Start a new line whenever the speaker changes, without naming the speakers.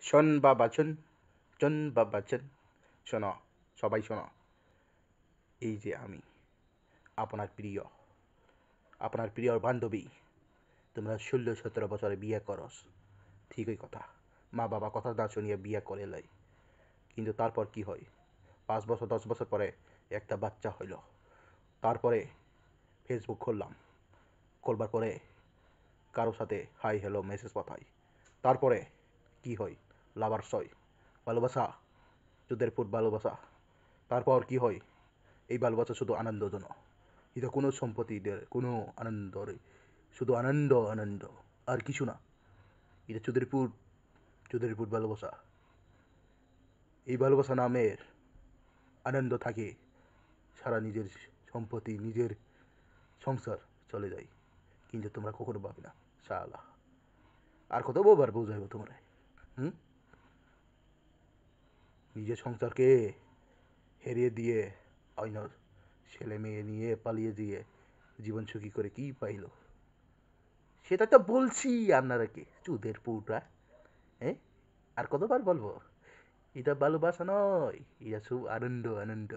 শোন বাবা শোন, শোন বাবা শোন, শোনো, সবাই শোনো। এই যে আমি, আপনার প্রিয়, আপনার প্রিয় বান্ধবী, তোমরা 16-17 বছরে বিয়ে করস, ঠিকই কথা। মা বাবা কথা না শুনিয়ে বিয়ে করে লয়, কিন্তু তারপর কি হয়? 5 বছর 10 বছর পরে একটা বাচ্চা হইল। তারপরে ফেসবুক খুললাম, খোলবার পরে কারো সাথে হাই হ্যালো মেসেজ পাঠাই। তারপরে কি হয়? লাভার্স হয়, ভালোবাসা, যুদ্ধের ফুট ভালোবাসা। তারপর কি হয়? এই ভালোবাসা শুধু আনন্দজনক, এটা কোনো সম্পত্তিদের কোনো আনন্দ রে, শুধু আনন্দ আনন্দ, আর কিছু না। এটা চুদের ফুট ভালোবাসা। এই ভালোবাসা নামের আনন্দ থাকে, সারা নিজের সম্পত্তি, নিজের সংসার চলে যায়, কিন্তু তোমরা কখনো ভাবে না। শালা, আর কতবার বোঝাইব তোমরা? হুম? নিজের সংসারকে হেরিয়ে দিয়ে অন্য ছেলে মেয়ে নিয়ে পালিয়ে দিয়ে জীবন সুখী করে কি পাইল? সেটা তো বলছি আপনারা কি চুদের পুটরা? হ্যাঁ, আর কতবার বলবো? এটা ভালোবাসা নয়, এটা শুধু আনন্দ আনন্দ।